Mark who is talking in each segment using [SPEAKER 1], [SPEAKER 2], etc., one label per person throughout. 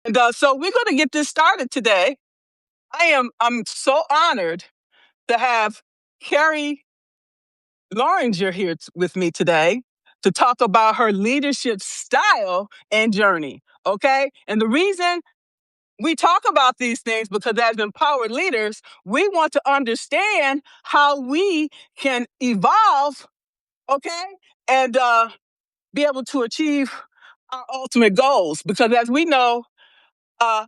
[SPEAKER 1] And so we're going to get this started today. I'm so honored to have Carrie Loranger here with me today to talk about her leadership style and journey. Okay. And the reason we talk about these things because as empowered leaders, we want to understand how we can evolve, okay, and be able to achieve our ultimate goals. Because as we know, uh,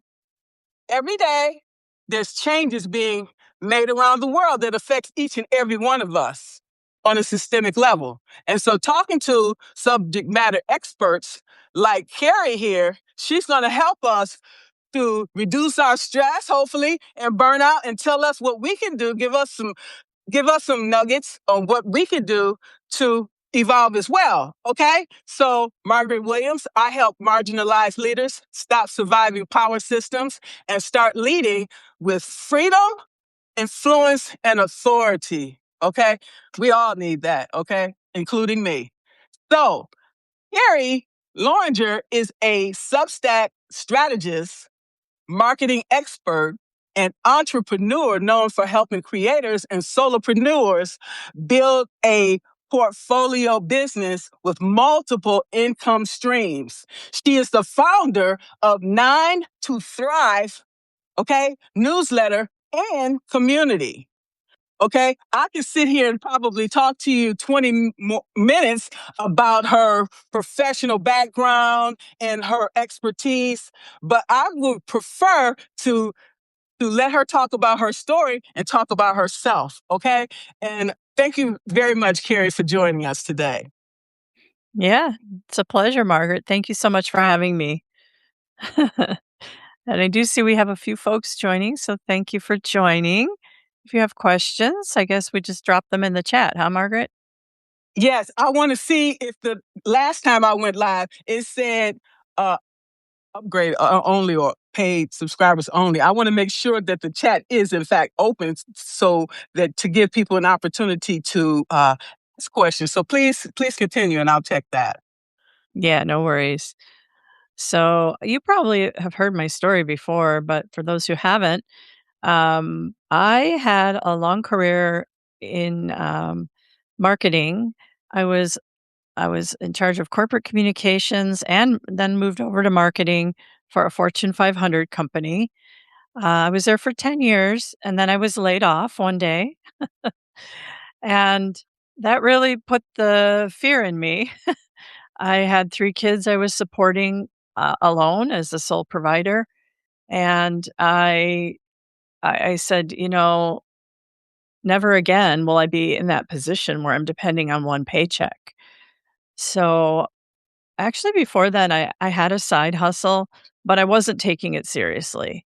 [SPEAKER 1] every day there's changes being made around the world that affects each and every one of us on a systemic level. And so talking to subject matter experts like Carrie here, she's going to help us to reduce our stress, hopefully, and burnout, and tell us what we can do, give us some nuggets on what we can do to evolve as well. Okay. So Margaret Williams, I help marginalized leaders stop surviving power systems and start leading with freedom, influence, and authority. Okay. We all need that. Okay. Including me. So Carrie Loranger is a Substack strategist, marketing expert, and entrepreneur known for helping creators and solopreneurs build a portfolio business with multiple income streams. She is the founder of Nine to Thrive, okay, newsletter and community. Okay, I could sit here and probably talk to you 20 minutes about her professional background and her expertise, but I would prefer to let her talk about her story and talk about herself. Okay, and thank you very much, Carrie, for joining us today.
[SPEAKER 2] Yeah, it's a pleasure, Margaret. Thank you so much for having me. And I do see we have a few folks joining, so thank you for joining. If you have questions, I guess we just drop them in the chat, huh, Margaret?
[SPEAKER 1] Yes, I want to see if the last time I went live, it said uh, upgrade only or paid subscribers only. I want to make sure that the chat is in fact open so that to give people an opportunity to ask questions. So please continue and I'll check that.
[SPEAKER 2] Yeah, no worries. So you probably have heard my story before, but for those who haven't, I had a long career in marketing. I was I was in charge of corporate communications and then moved over to marketing for a Fortune 500 company. I was there for 10 years and then I was laid off one day. And that really put the fear in me. I had 3 kids I was supporting alone as the sole provider. And I said, never again will I be in that position where I'm depending on one paycheck. So actually, before then, I had a side hustle, but I wasn't taking it seriously.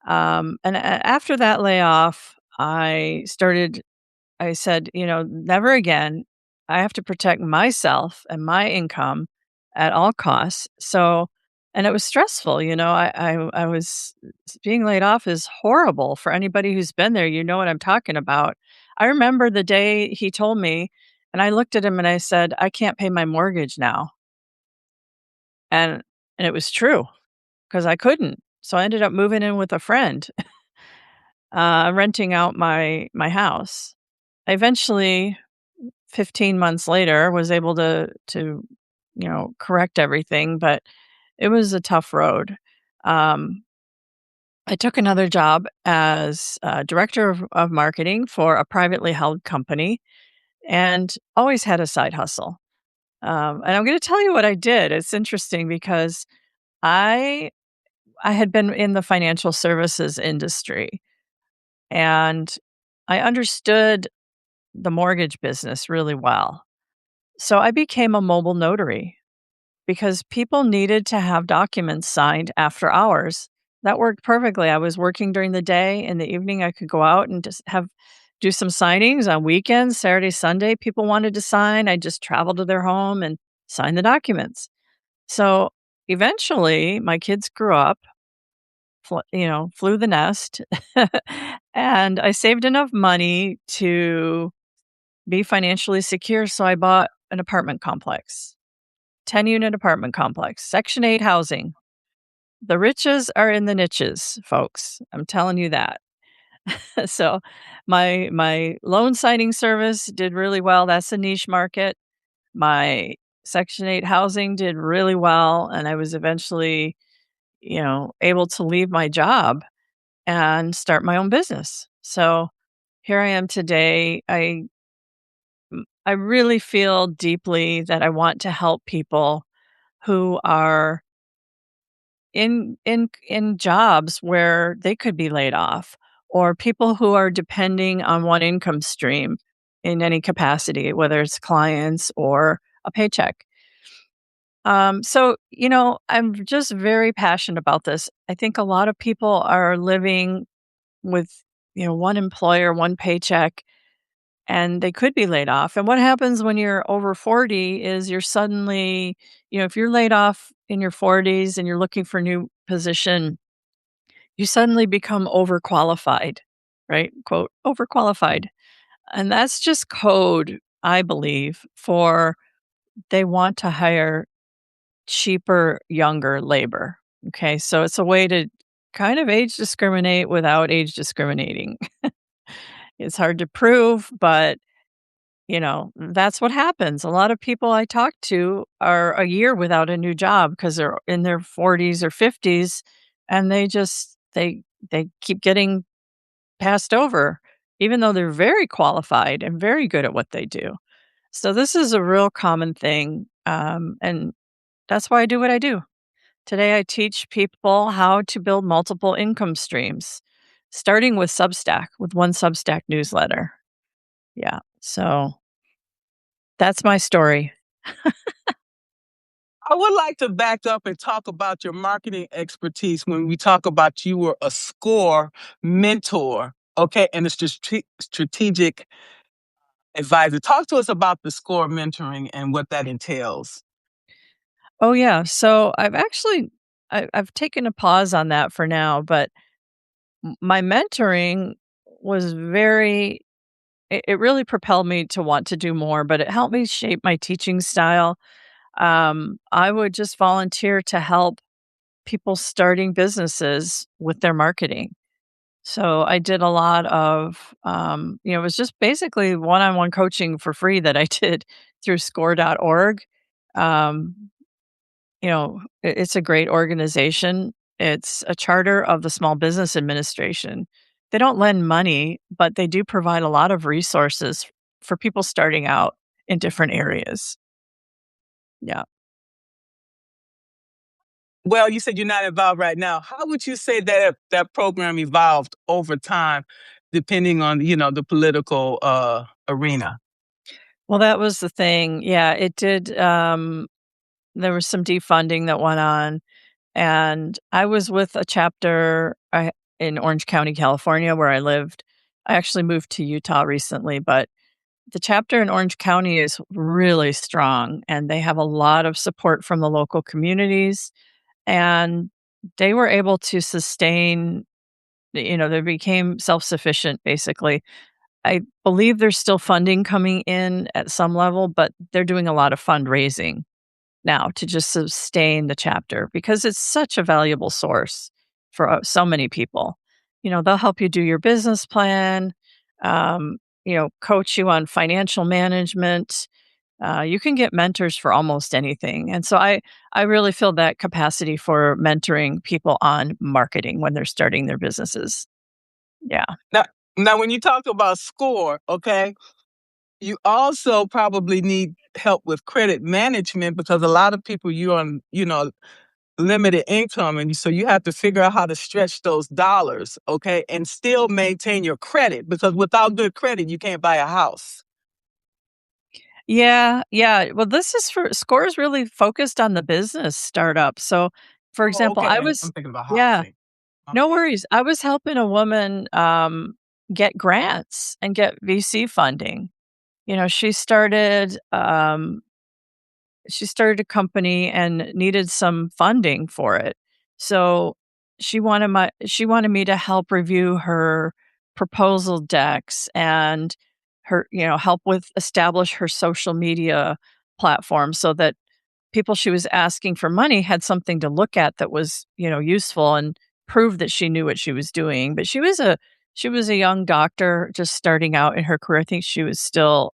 [SPEAKER 2] After that layoff, I said, never again. I have to protect myself and my income at all costs. So, and it was stressful. I was being laid off is horrible for anybody who's been there. You know what I'm talking about. I remember the day he told me, and I looked at him and I said, I can't pay my mortgage now. And it was true because I couldn't. So I ended up moving in with a friend, renting out my house. I eventually, 15 months later, was able to correct everything, but it was a tough road. Um, I took another job as director of marketing for a privately held company and always had a side hustle. And I'm going to tell you what I did. It's interesting because I I had been in the financial services industry and I understood the mortgage business really well. So I became a mobile notary because people needed to have documents signed after hours. That worked perfectly. I was working during the day. In the evening, I could go out and just do some signings on weekends, Saturday, Sunday. People wanted to sign. I just traveled to their home and signed the documents. So eventually, my kids grew up, flew the nest, and I saved enough money to be financially secure. So I bought an apartment complex, 10-unit apartment complex, Section 8 housing. The riches are in the niches, folks. I'm telling you that. So, my loan signing service did really well. That's a niche market. My Section 8 housing did really well, and I was eventually, able to leave my job and start my own business. So, here I am today. I really feel deeply that I want to help people who are in jobs where they could be laid off, or people who are depending on one income stream in any capacity, whether it's clients or a paycheck. I'm just very passionate about this. I think a lot of people are living with, one employer, one paycheck, and they could be laid off. And what happens when you're over 40 is you're suddenly, if you're laid off in your 40s and you're looking for a new position, you suddenly become overqualified, right? Quote, overqualified. And that's just code, I believe, for they want to hire cheaper, younger labor. Okay. So it's a way to kind of age discriminate without age discriminating. It's hard to prove, but that's what happens. A lot of people I talk to are a year without a new job because they're in their 40s or 50s, and they keep getting passed over even though they're very qualified and very good at what they do. So this is a real common thing, and that's why I do what I do. Today I teach people how to build multiple income streams, starting with Substack, with one Substack newsletter. Yeah. So that's my story.
[SPEAKER 1] I would like to back up and talk about your marketing expertise when we talk about you were a SCORE mentor, okay, and a strategic advisor. Talk to us about the SCORE mentoring and what that entails.
[SPEAKER 2] Oh yeah. So I've taken a pause on that for now, but my mentoring was it really propelled me to want to do more, but it helped me shape my teaching style. I would just volunteer to help people starting businesses with their marketing. So I did a lot of, it was just basically one-on-one coaching for free that I did through score.org. Um, it's a great organization. It's a charter of the Small Business Administration. They don't lend money, but they do provide a lot of resources for people starting out in different areas. Yeah.
[SPEAKER 1] Well, you said you're not involved right now. How would you say that program evolved over time, depending on the political arena?
[SPEAKER 2] Well, that was the thing. Yeah, it did. There was some defunding that went on, and I was with a chapter in Orange County, California, where I lived. I actually moved to Utah recently, but the chapter in Orange County is really strong, and they have a lot of support from the local communities, and they were able to sustain. They became self-sufficient, basically. I believe there's still funding coming in at some level, but they're doing a lot of fundraising now to just sustain the chapter because it's such a valuable source for so many people. They'll help you do your business plan, coach you on financial management. You can get mentors for almost anything. And so I really feel that capacity for mentoring people on marketing when they're starting their businesses. Yeah.
[SPEAKER 1] Now, now, when you talk about SCORE, okay, you also probably need help with credit management because a lot of people you're on, limited income, and so you have to figure out how to stretch those dollars, okay, and still maintain your credit because without good credit, you can't buy a house.
[SPEAKER 2] Yeah, yeah. Well, this is for SCORE is really focused on the business startup. So, for
[SPEAKER 1] Oh,
[SPEAKER 2] example,
[SPEAKER 1] okay. I'm thinking about
[SPEAKER 2] yeah,
[SPEAKER 1] housing.
[SPEAKER 2] no
[SPEAKER 1] Okay.
[SPEAKER 2] worries. I was helping a woman get grants and get VC funding. She started a company and needed some funding for it. So she wanted me to help review her proposal decks and help with establish her social media platform so that people she was asking for money had something to look at that was, useful and prove that she knew what she was doing. But she was a young doctor just starting out in her career. I think she was still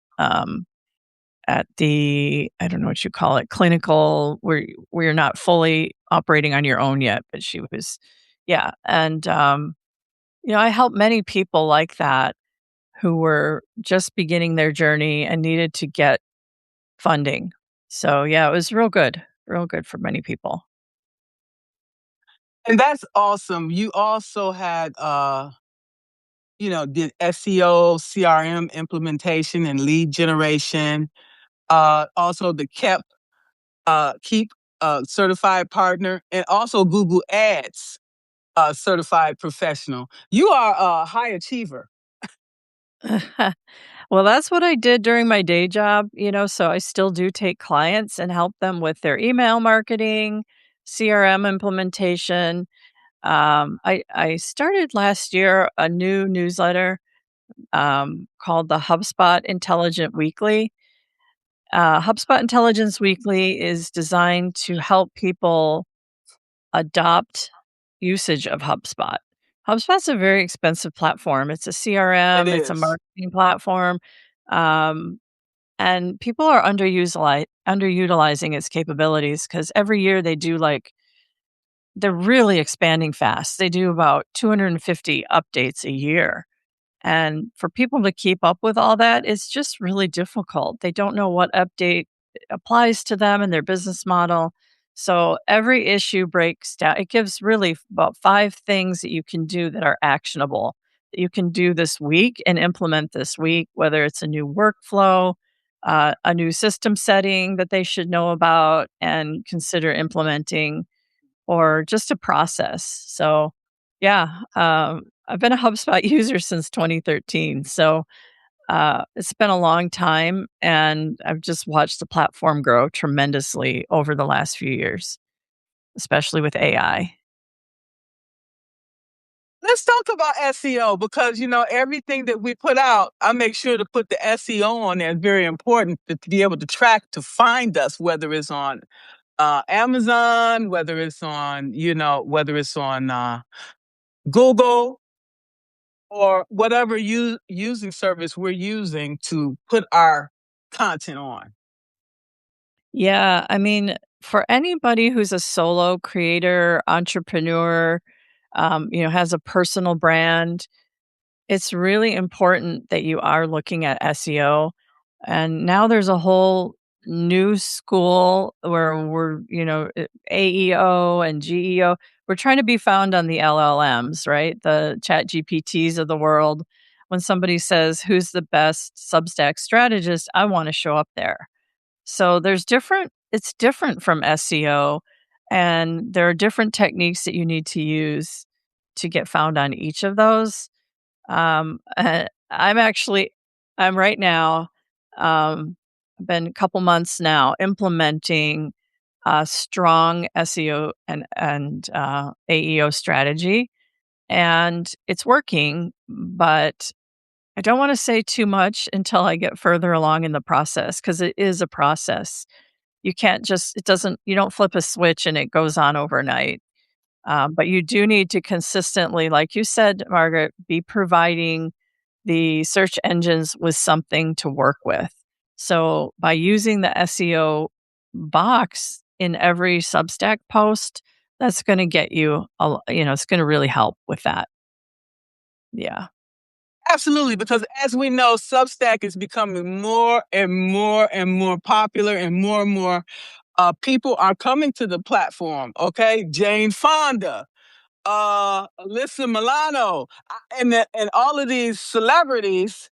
[SPEAKER 2] at the, I don't know what you call it, clinical, where you're not fully operating on your own yet, but she was, yeah. And I helped many people like that who were just beginning their journey and needed to get funding. So, yeah, it was real good for many people.
[SPEAKER 1] And that's awesome. You also had did SEO, CRM implementation and lead generation. Also the keep certified partner, and also Google Ads certified professional. You are a high achiever.
[SPEAKER 2] Well, that's what I did during my day job, so I still do take clients and help them with their email marketing, CRM implementation. I started last year a new newsletter called the HubSpot Intelligent Weekly. HubSpot Intelligence Weekly is designed to help people adopt usage of HubSpot. HubSpot's a very expensive platform. It's a
[SPEAKER 1] It
[SPEAKER 2] CRM, it's a
[SPEAKER 1] is.
[SPEAKER 2] marketing platform, um, and people are underutilizing its capabilities because every year they're really expanding fast. They do about 250 updates a year. And for people to keep up with all that, it's just really difficult. They don't know what update applies to them and their business model. So every issue breaks down. It gives really about 5 things that you can do that are actionable that you can do this week and implement this week, whether it's a new workflow, a new system setting that they should know about and consider implementing, or just a process. So, yeah, I've been a HubSpot user since 2013. So, it's been a long time, and I've just watched the platform grow tremendously over the last few years, especially with AI.
[SPEAKER 1] Let's talk about SEO because everything that we put out, I make sure to put the SEO on there. It's very important to be able to track to find us, whether it's on Amazon, whether it's on Google or whatever using service we're using to put our content on.
[SPEAKER 2] Yeah, I mean, for anybody who's a solo creator, entrepreneur, has a personal brand, it's really important that you are looking at SEO. And now there's a whole new school where AEO and GEO. We're trying to be found on the LLMs, right? The chat GPTs of the world. When somebody says, who's the best Substack strategist, I want to show up there. So it's different from SEO, and there are different techniques that you need to use to get found on each of those. I'm right now, I've been a couple months now implementing a strong SEO and AEO strategy, and it's working, but I don't want to say too much until I get further along in the process because it is a process. You can't just, it doesn't, you don't flip a switch and it goes on overnight. But you do need to consistently, like you said, Margaret, be providing the search engines with something to work with. So by using the SEO box in every Substack post, that's going to get you, it's going to really help with that. Yeah.
[SPEAKER 1] Absolutely, because as we know, Substack is becoming more and more and more popular, and more people are coming to the platform. Okay, Jane Fonda, Alyssa Milano, and all of these celebrities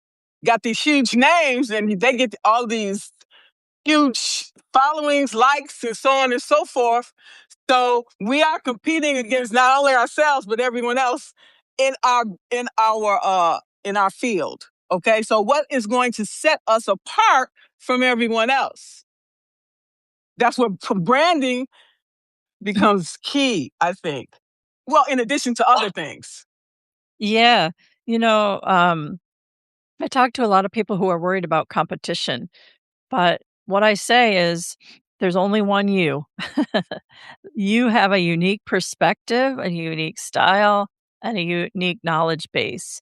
[SPEAKER 1] got these huge names, and they get all these huge followings, likes, and so on and so forth. So we are competing against not only ourselves but everyone else in our in our in our field. Okay, so what is going to set us apart from everyone else? That's what branding becomes key, I think. Well, in addition to other things.
[SPEAKER 2] Yeah. You know, um, I talk to a lot of people who are worried about competition, but what I say is There's only one you. You have a unique perspective, a unique style, and a unique knowledge base.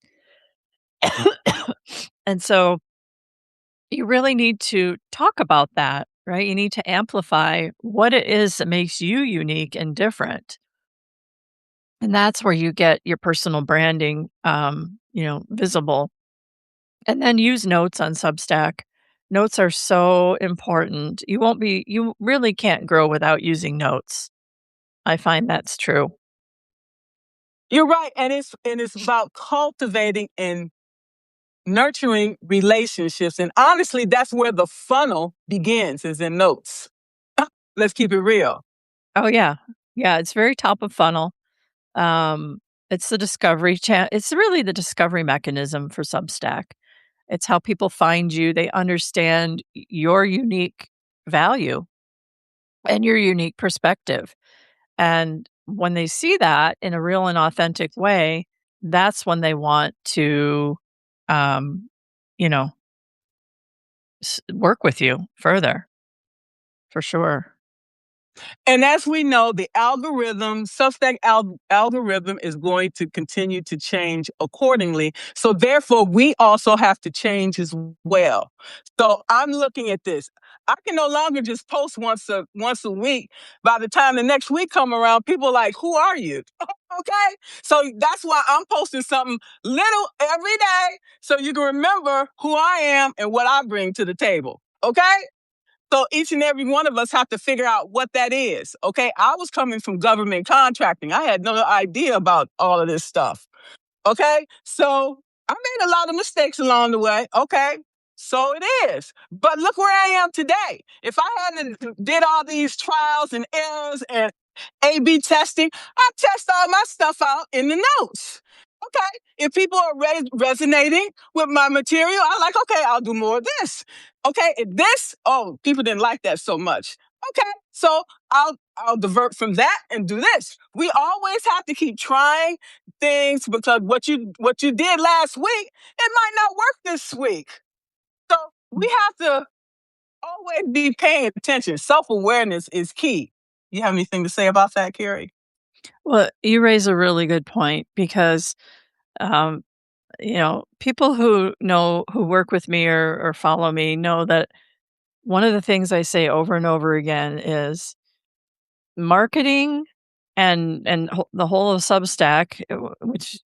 [SPEAKER 2] And so you really need to talk about that, right? You need to amplify what it is that makes you unique and different. And that's where you get your personal branding, visible. And then use notes on Substack. Notes are so important. You really can't grow without using notes. I find that's true.
[SPEAKER 1] You're right, and it's about cultivating and nurturing relationships. And honestly, that's where the funnel begins, is in notes. Let's keep it real.
[SPEAKER 2] Oh, yeah. Yeah, it's very top of funnel. Um, it's the it's really the discovery mechanism for Substack. It's how people find you. They understand your unique value and your unique perspective. And when they see that in a real and authentic way, that's when they want to, um, you know, work with you further, for sure.
[SPEAKER 1] And as we know, the Substack algorithm is going to continue to change accordingly. So therefore, we also have to change as well. So I'm looking at this. I can no longer just post once a week. By the time the next week come around, people are like, who are you? Okay. So that's why I'm posting something little every day so you can remember who I am and what I bring to the table. Okay. So each and every one of us have to figure out what that is. Okay. I was coming from government contracting. I had no idea about all of this stuff. Okay. So I made a lot of mistakes along the way. Okay. So it is. But look where I am today. If I hadn't did all these trials and errors and A/B testing, I test all my stuff out in the notes. Okay. If people are resonating with my material, I'm like, okay, I'll do more of this. Okay. And this, oh, people didn't like that so much. Okay. So I'll divert from that and do this. We always have to keep trying things, because what you did last week, it might not work this week. So we have to always be paying attention. Self-awareness is key. You have anything to say about that, Carrie?
[SPEAKER 2] Well, you raise a really good point because, um, people who work with me or follow me know that one of the things I say over and over again is marketing and the whole of Substack, which,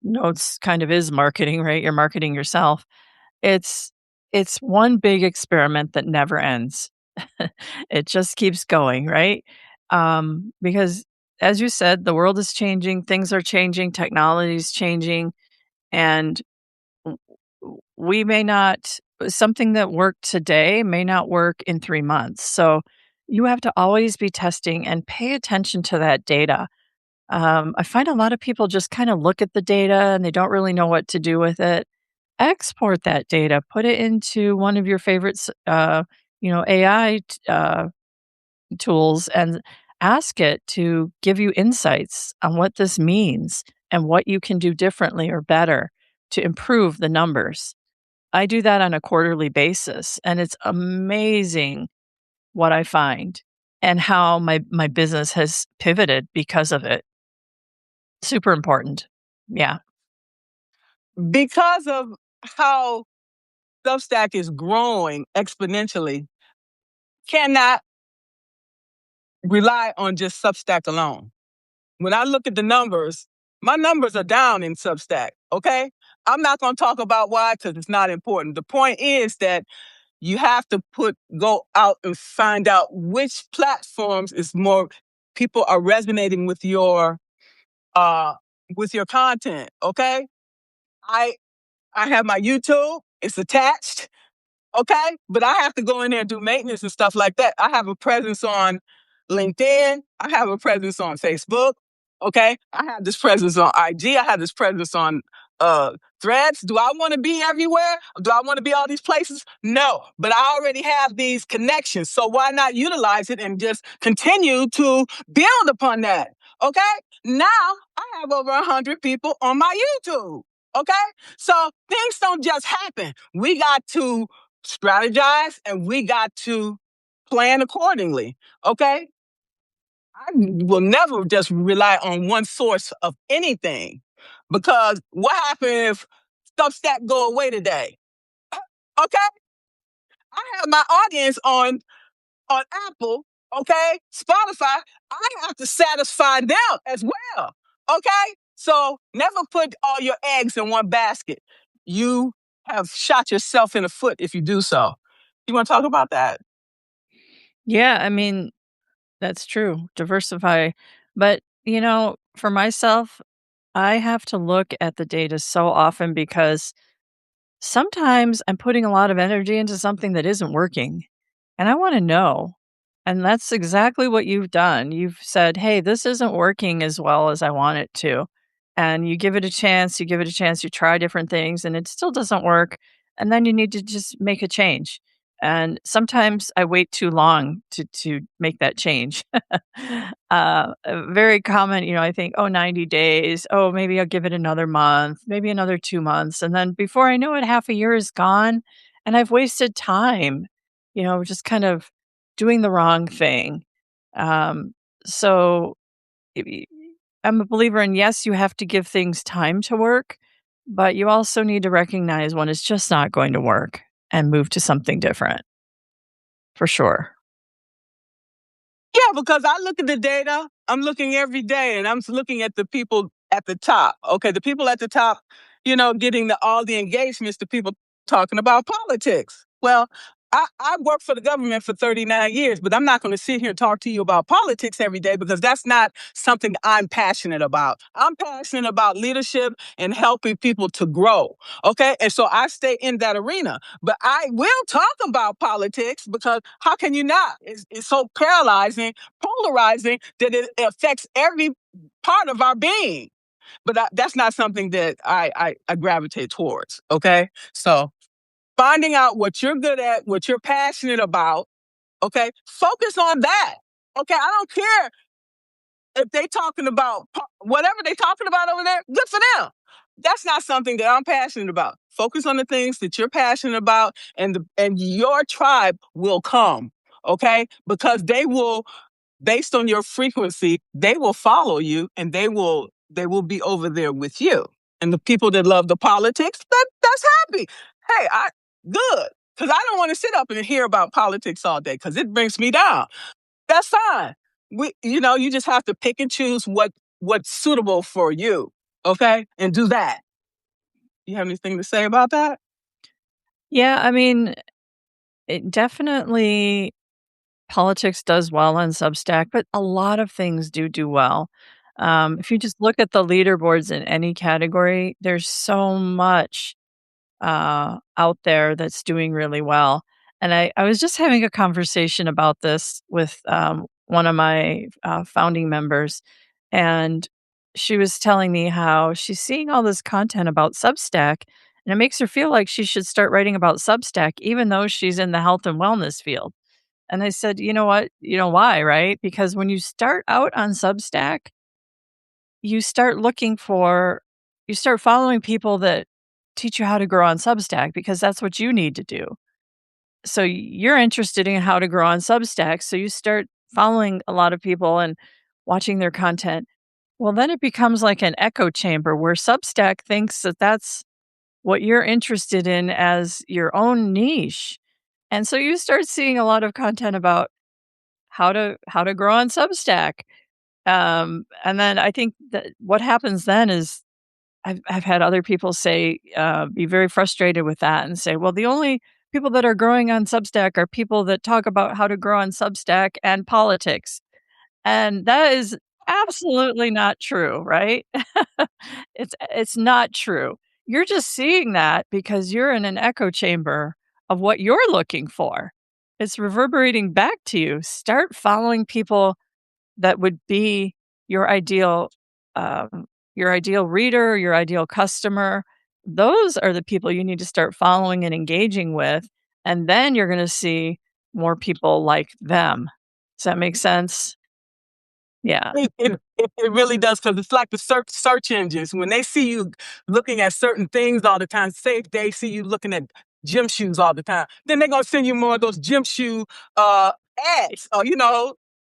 [SPEAKER 2] notes kind of is marketing, right? You're marketing yourself. It's it's one big experiment that never ends. It just keeps going, right? Because as you said, the world is changing, things are changing, technology is changing, and w- we may not something that worked today may not work in 3 months. So you have to always be testing and pay attention to that data. I find a lot of people just kind of look at the data and they don't really know what to do with it. Export that data, put it into one of your favorites, AI tools, and ask it to give you insights on what this means and what you can do differently or better to improve the numbers. I do that on a quarterly basis, and it's amazing what I find and how my business has pivoted because of it. Super important. Yeah.
[SPEAKER 1] Because of how Substack is growing exponentially, cannot rely on just Substack alone. When I look at the numbers, my numbers are down in Substack. Okay. I'm not going to talk about why, because it's not important. The point is that you have to go out and find out which platforms is more people are resonating uh with your content. Okay. I I have my YouTube, it's attached. Okay. But I have to go in there and do maintenance and stuff like that. I have a presence on LinkedIn. I have a presence on Facebook. Okay. I have this presence on IG. I have this presence on threads. Do I want to be everywhere? Do I want to be all these places? No. But I already have these connections. So why not utilize it and just continue to build upon that? Okay. Now I have over 100 people on my YouTube. Okay. So things don't just happen. We got to strategize and we got to plan accordingly. Okay. I will never just rely on one source of anything, because what happens if Substack go away today? Okay. I have my audience on Apple, okay, Spotify. I have to satisfy them as well. Okay. So never put all your eggs in one basket. You have shot yourself in the foot if you do so. You want to talk about that?
[SPEAKER 2] Yeah, I mean, that's true. Diversify. But, for myself, I have to look at the data so often because sometimes I'm putting a lot of energy into something that isn't working, and I wanna know. And that's exactly what you've done. You've said, "Hey, this isn't working as well as I want it to." And you give it a chance, you give it a chance, you try different things, and it still doesn't work, and then you need to just make a change. And sometimes I wait too long to make that change. Very common, I think, "Oh, 90 days. Oh, maybe I'll give it another month, maybe another 2 months." And then before I know it, half a year is gone, and I've wasted time, just kind of doing the wrong thing. Um, so i- i- I'm a believer in, yes, you have to give things time to work, but you also need to recognize when it's just not going to work and move to something different for sure.
[SPEAKER 1] Yeah, because I look at the data. I'm looking every day, and I'm looking at the people at the top. Okay, the people at the top, getting all the engagements, the people talking about politics. Well, I worked for the government for 39 years, but I'm not going to sit here and talk to you about politics every day, because that's not something I'm passionate about. I'm passionate about leadership and helping people to grow. Okay, and so I stay in that arena. But I will talk about politics, because how can you not? It's so paralyzing, polarizing, that it affects every part of our being. But that's not something that I gravitate towards. Okay. So finding out what you're good at, what you're passionate about, okay, focus on that. Okay. I don't care if they talking about whatever they talking about over there, good for them. That's not something that I'm passionate about. Focus on the things that you're passionate about, and your tribe will come, okay? Because they will, based on your frequency, they will follow you, and they will be over there with you. And the people that love the politics, that's happy. Hey, I good. Because I don't want to sit up and hear about politics all day, because it brings me down. That's fine. You just have to pick and choose what's suitable for you, okay? And do that. You have anything to say about that?
[SPEAKER 2] Yeah, I mean, it definitely politics does well on Substack, but a lot of things do well. If you just look at the leaderboards in any category, there's so much out there that's doing really well. And I was just having a conversation about this with one of my founding members, and she was telling me how she's seeing all this content about Substack, and it makes her feel like she should start writing about Substack, even though she's in the health and wellness field. And I said, you know what? You know why, right? Because when you start out on Substack, you start looking for you start following people that teach you how to grow on Substack because that's what you need to do. So you're interested in how to grow on Substack, so you start following a lot of people and watching their content. Well, then it becomes like an echo chamber where Substack thinks that that's what you're interested in as your own niche. And so you start seeing a lot of content about how to grow on Substack. And then I think that what happens then is I've had other people say, be very frustrated with that and say, "Well, the only people that are growing on Substack are people that talk about how to grow on Substack and politics." And that is absolutely not true, right? It's not true. You're just seeing that because you're in an echo chamber of what you're looking for. It's reverberating back to you. Start following people that would be your ideal your ideal reader, your ideal customer. Those are the people you need to start following and engaging with, and then you're going to see more people like them. Does that make sense? Yeah.
[SPEAKER 1] It really does, because it's like the search engines. When they see you looking at certain things all the time, say if they see you looking at gym shoes all the time, then they're gonna send you more of those gym shoe ads, or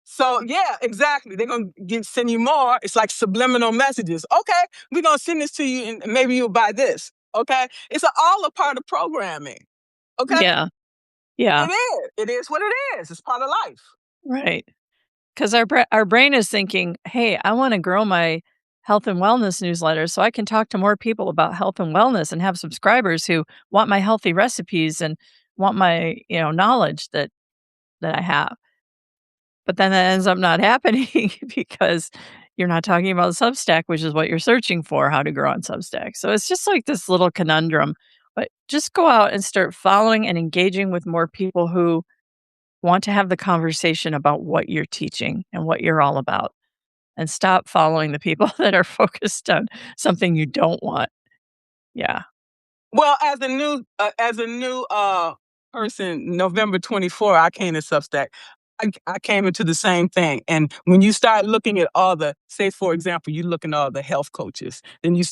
[SPEAKER 1] so yeah, exactly. They're gonna send you more. It's like subliminal messages. Okay, we're gonna send this to you, and maybe you'll buy this. Okay, it's all a part of programming. Okay,
[SPEAKER 2] Yeah. Yeah.
[SPEAKER 1] it is. It is what it is. It's part of life.
[SPEAKER 2] Right. 'Cause our brain is thinking, "Hey, I wanna grow my health and wellness newsletter so I can talk to more people about health and wellness and have subscribers who want my healthy recipes and want my, knowledge that I have." But then that ends up not happening because you're not talking about Substack, which is what you're searching for, how to grow on Substack. So it's just like this little conundrum. But just go out and start following and engaging with more people who want to have the conversation about what you're teaching and what you're all about, and stop following the people that are focused on something you don't want. Yeah.
[SPEAKER 1] Well, as a new person, November 24, I came to Substack. I came into the same thing. And when you start looking at all the, say, for example, you look at all the health coaches, then you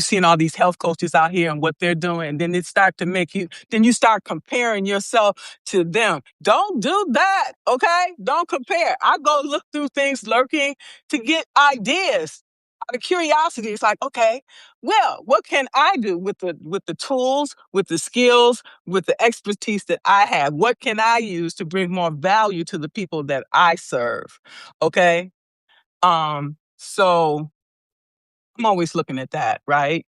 [SPEAKER 1] seeing all these health coaches out here and what they're doing, and then it start to make you, then you start comparing yourself to them. Don't do that, okay? Don't compare. I go look through things lurking to get ideas. Out of curiosity, it's like, okay, well, what can I do with the tools, with the skills, with the expertise that I have? What can I use to bring more value to the people that I serve? Okay. So I'm always looking at that, right?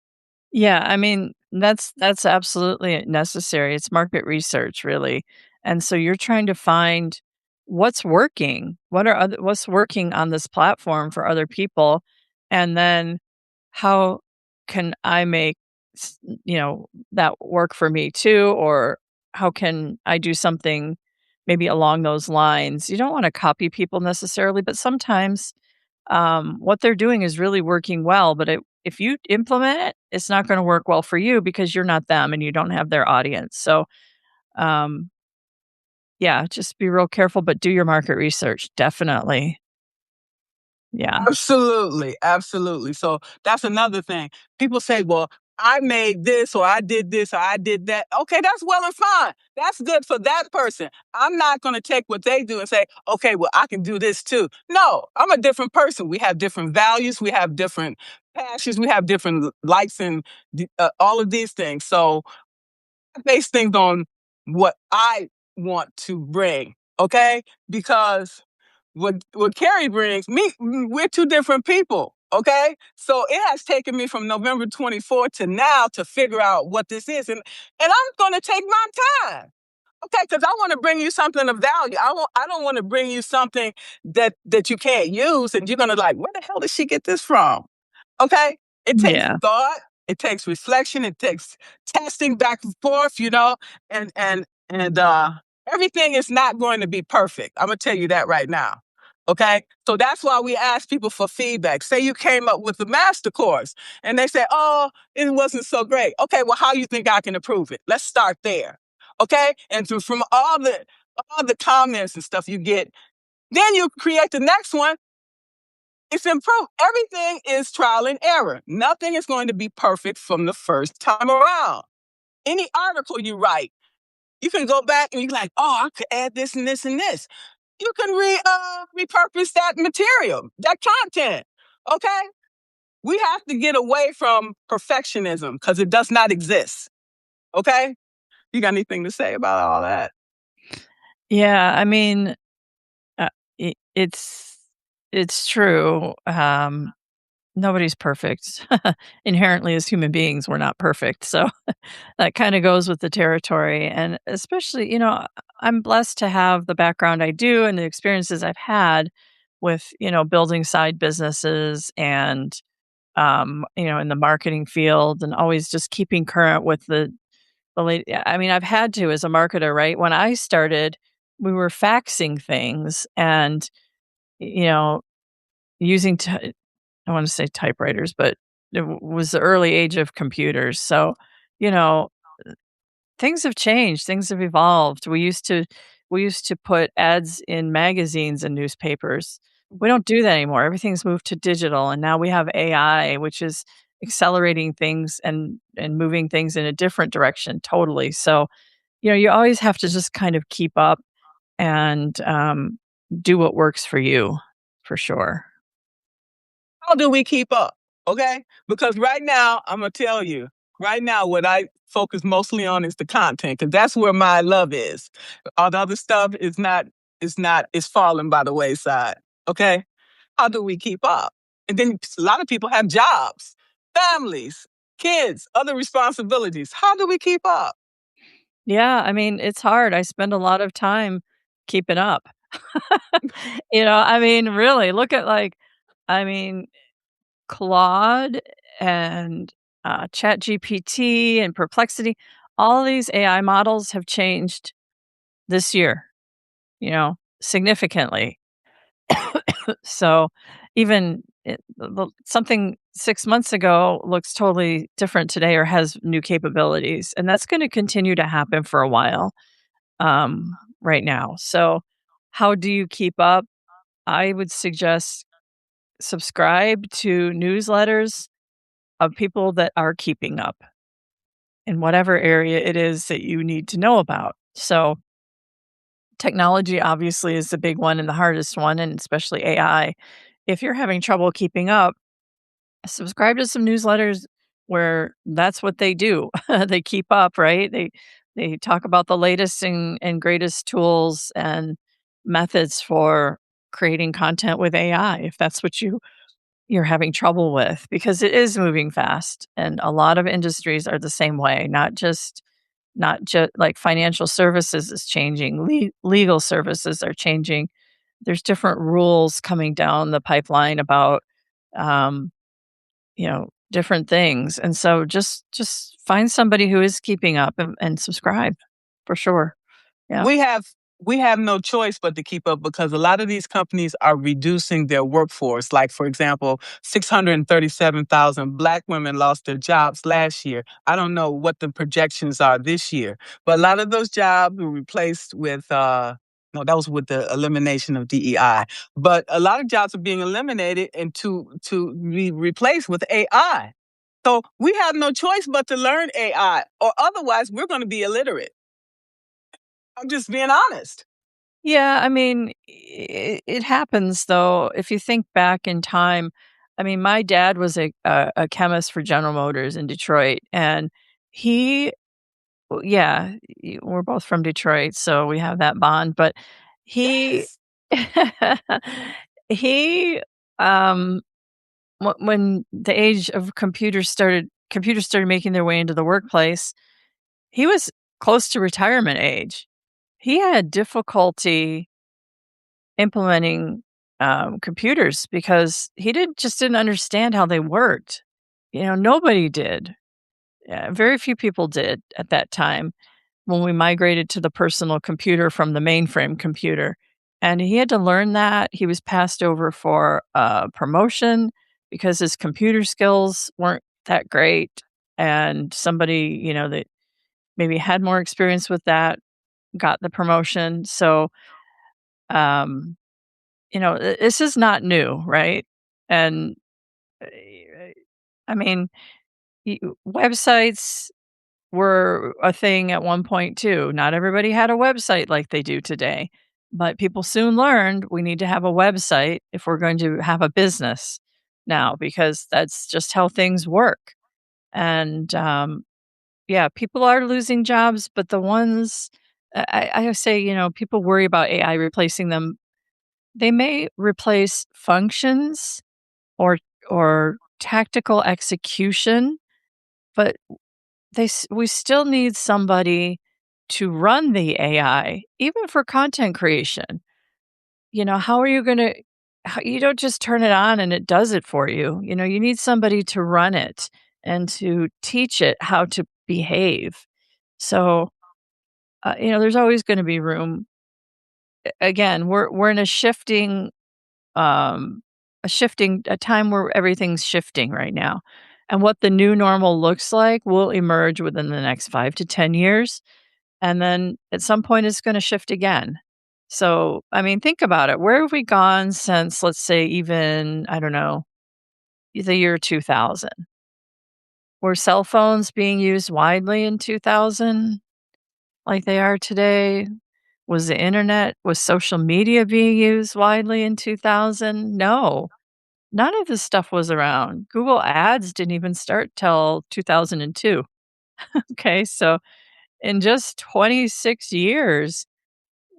[SPEAKER 2] Yeah, I mean, that's absolutely necessary. It's market research, really. And so you're trying to find what's working. What's working on this platform for other people, and then how can I make that work for me too, or how can I do something maybe along those lines? You don't want to copy people necessarily, but sometimes what they're doing is really working well, but if you implement it, it's not going to work well for you because you're not them and you don't have their audience. So, um, yeah, just be real careful, but do your market research. Definitely. Yeah.
[SPEAKER 1] Absolutely, absolutely. So that's another thing. People say, well, I made this or I did this or I did that. Okay, that's well and fine. That's good for that person. I'm not going to take what they do and say, okay, well, I can do this too. No, I'm a different person. We have different values. We have different passions. We have different likes and all of these things. So I base things on what I want to bring. Okay, because what Carrie brings me, we're two different people. Okay, so it has taken me from November 24th to now to figure out what this is, and I'm going to take my time. Okay, because I want to bring you something of value. I don't want to bring you something that you can't use, and you're going to like, where the hell did she get this from? Okay, it takes
[SPEAKER 2] Yeah.
[SPEAKER 1] thought, it takes reflection, it takes testing back and forth, and everything is not going to be perfect. I'm gonna tell you that right now. Okay, so that's why we ask people for feedback. Say you came up with a master course, and they say, "Oh, it wasn't so great." Okay, well, how you think I can improve it? Let's start there. Okay, and from all the comments and stuff you get, then you create the next one. It's improved. Everything is trial and error. Nothing is going to be perfect from the first time around. Any article you write, you can go back and you're like, oh, I could add this and this and this. You can repurpose that material, that content. Okay? We have to get away from perfectionism because it does not exist. Okay? You got anything to say about all that?
[SPEAKER 2] Yeah. I mean, uh, I it's true. Nobody's perfect. Inherently, as human beings, we're not perfect. So that kind of goes with the territory. And especially, I'm blessed to have the background I do and the experiences I've had with, building side businesses and, in the marketing field and always just keeping current with the late. I mean, I've had to as a marketer, right? When I started, we were faxing things and, you know, using I wanna say typewriters, but it was the early age of computers, so, you know, things have changed, things have evolved. We used to put ads in magazines and newspapers. We don't do that anymore, everything's moved to digital, and now we have AI, which is accelerating things and moving things in a different direction totally, so, you always have to just kind of keep up and do what works for you, for sure.
[SPEAKER 1] How do we keep up? Okay? Because right now, I'm gonna tell you, right now, what I focus mostly on is the content, because that's where my love is. All the other stuff is falling by the wayside. Okay? How do we keep up? And then a lot of people have jobs, families, kids, other responsibilities. How do we keep up?
[SPEAKER 2] Yeah, I mean, it's hard. I spend a lot of time keeping up. I mean, really, look at I mean, Claude and ChatGPT and Perplexity, all these AI models have changed this year, significantly. So even something 6 months ago looks totally different today or has new capabilities. And that's going to continue to happen for a while right now. So, how do you keep up? I would suggest subscribe to newsletters of people that are keeping up in whatever area it is that you need to know about. So, technology obviously is the big one and the hardest one, and especially AI. If you're having trouble keeping up, subscribe to some newsletters where that's what they do. They keep up, right? They talk about the latest and greatest tools and methods for creating content with AI if that's what you're having trouble with, because it is moving fast and a lot of industries are the same way, not just like financial services is changing, legal services are changing. There's different rules coming down the pipeline about um different things. And so just find somebody who is keeping up and subscribe for sure. Yeah.
[SPEAKER 1] we have we have no choice but to keep up, because a lot of these companies are reducing their workforce. Like, for example, 637,000 Black women lost their jobs last year. I don't know what the projections are this year, but a lot of those jobs were replaced with no, that was with the elimination of DEI. But a lot of jobs are being eliminated and to be replaced with AI. So we have no choice but to learn AI, or otherwise we're going to be illiterate. I'm just being honest.
[SPEAKER 2] Yeah, I mean, it happens though. If you think back in time, I mean, my dad was a chemist for General Motors in Detroit, and he, yeah, we're both from Detroit, so we have that bond. But he,
[SPEAKER 1] Yes.
[SPEAKER 2] he, um, when the age of computers started making their way into the workplace, he was close to retirement age. He had difficulty implementing, computers because he didn't understand how they worked. Nobody did. Very few people did at that time when we migrated to the personal computer from the mainframe computer, and he had to learn that. He was passed over for a promotion because his computer skills weren't that great, and somebody, that maybe had more experience with that got the promotion. So, um this is not new, right? And, I mean, websites were a thing at one point too. Not everybody had a website like they do today, but people soon learned we need to have a website if we're going to have a business now, because that's just how things work. And, yeah, people are losing jobs, but the ones I say, people worry about AI replacing them. They may replace functions or tactical execution, but we still need somebody to run the AI, even for content creation. How are you gonna you don't just turn it on and it does it for you. You need somebody to run it and to teach it how to behave. So, there's always gonna be room. Again, we're in um, a time where everything's shifting right now. And what the new normal looks like will emerge within the next 5 to 10 years. And then at some point, it's going to shift again. So, I mean, think about it. Where have we gone since, let's say, even, I don't know, the year 2000? Were cell phones being used widely in 2000 like they are today? Was social media being used widely in 2000? No. None of this stuff was around. Google Ads didn't even start till 2002. Okay, so in just 26 years,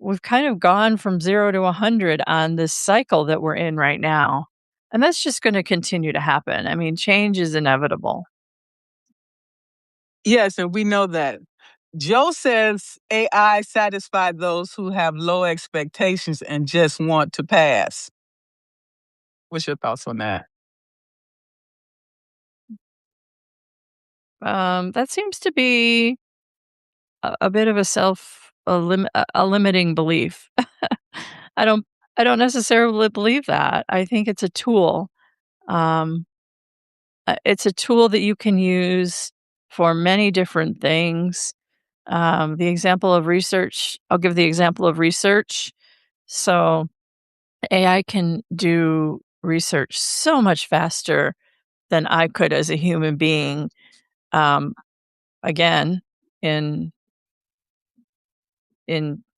[SPEAKER 2] we've kind of gone from 0 to 100 on this cycle that we're in right now, and that's just gonna continue to happen. I mean, change is inevitable.
[SPEAKER 1] Yes, and we know that. Joe says AI satisfy those who have low expectations and just want to pass. What's your thoughts on that?
[SPEAKER 2] That seems to be a bit of a a limiting belief. I don't I don't necessarily believe that. I think it's a tool. Um, it's a tool that you can use for many different things. The example of research, I'll give the example of research. So AI can do research so much faster than I could as a human being. Um, again, in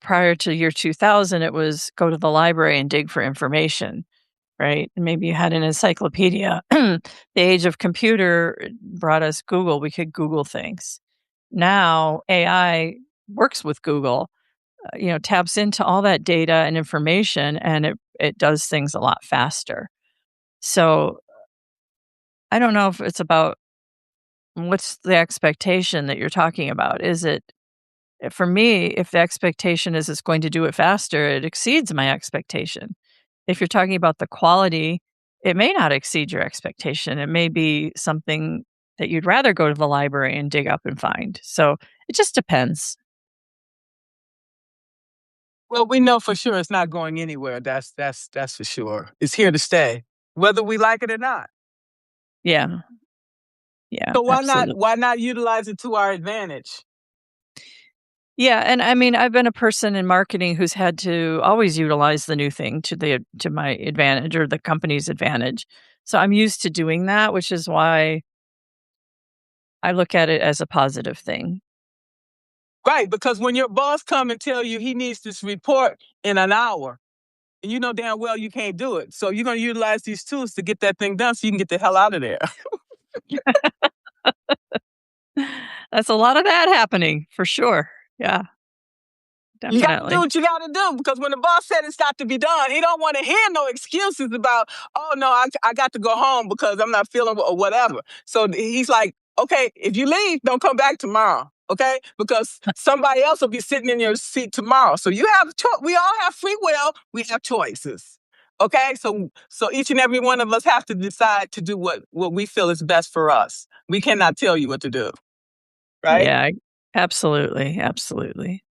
[SPEAKER 2] prior to year 2000, it was go to the library and dig for information, right? And maybe you had an encyclopedia. The age of computer brought us Google. We could Google things. Now AI works with Google, taps into all that data and information, and it does things a lot faster. So I don't know if it's about what's the expectation that you're talking about. Is it for me, if the expectation is it's going to do it faster, it exceeds my expectation. If you're talking about the quality, it may not exceed your expectation. It may be something that you'd rather go to the library and dig up and find. So it just depends.
[SPEAKER 1] Well, we know for sure it's not going anywhere. That's for sure. It's here to stay, whether we like it or not.
[SPEAKER 2] Yeah. Yeah,
[SPEAKER 1] So
[SPEAKER 2] absolutely.
[SPEAKER 1] why not utilize it to our advantage?
[SPEAKER 2] Yeah, and I mean, I've been a person in marketing who's had to always utilize the new thing to my advantage or the company's advantage. So I'm used to doing that, which is why I look at it as a positive thing.
[SPEAKER 1] Right, because when your boss come and tell you he needs this report in an hour, and you know damn well you can't do it. So you're gonna utilize these tools to get that thing done so you can get the hell out of there.
[SPEAKER 2] That's a lot of that happening for sure. Yeah,
[SPEAKER 1] You got to do
[SPEAKER 2] definitely.
[SPEAKER 1] what you got to do because when the boss said it's got to be done, he don't want to hear no excuses about, oh no, I got to go home because I'm not feeling or whatever. So he's like, okay, if you leave, don't come back tomorrow. Okay, because somebody else will be sitting in your seat tomorrow. So you have we all have free will. We have choices. Okay, so each and every one of us have to decide to do what we feel is best for us. We cannot tell you what to do, right?
[SPEAKER 2] Yeah, absolutely, absolutely.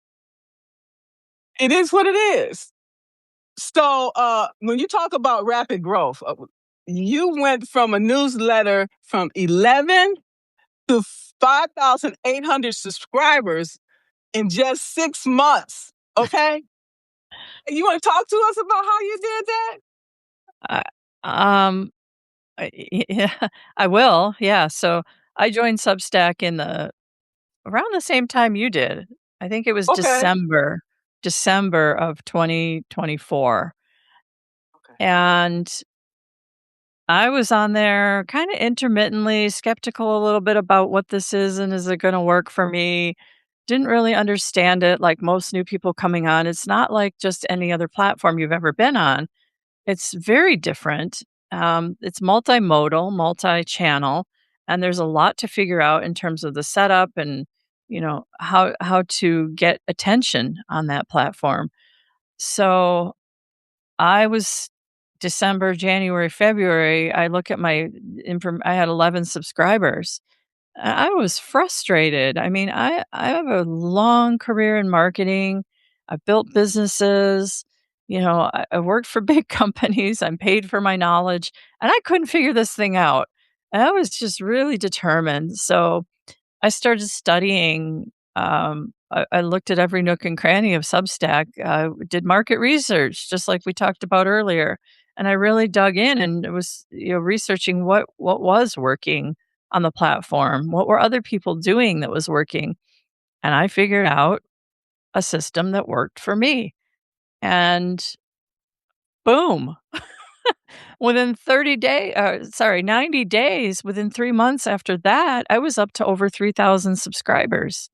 [SPEAKER 1] It is what it is. So, when you talk about rapid growth, you went from a newsletter from 11 to 5,800 subscribers in just 6 months. Okay. You want to talk to us about how you did that?
[SPEAKER 2] I um, yeah, I will. Yeah, so I joined Substack in the around the same time you did. I think it was
[SPEAKER 1] Okay.
[SPEAKER 2] December of 2024,
[SPEAKER 1] Okay.
[SPEAKER 2] and I was on there kinda intermittently, skeptical a little bit about what this is and is it gonna work for me. Didn't really understand it like most new people coming on. It's not like just any other platform you've ever been on. It's very different. It's multimodal, multi-channel, and there's a lot to figure out in terms of the setup and, how to get attention on that platform. So I was December, January, February, I look at my I had 11 subscribers. I was frustrated. I mean, I have a long career in marketing. I've built businesses. I worked for big companies. I'm paid for my knowledge, and I couldn't figure this thing out. And I was just really determined. So I started studying. I looked at every nook and cranny of Substack, did market research, just like we talked about earlier. And I really dug in and it was, researching what was working on the platform. What were other people doing that was working? And I figured out a system that worked for me. And boom, within 90 days, within 3 months after that, I was up to over 3,000 subscribers.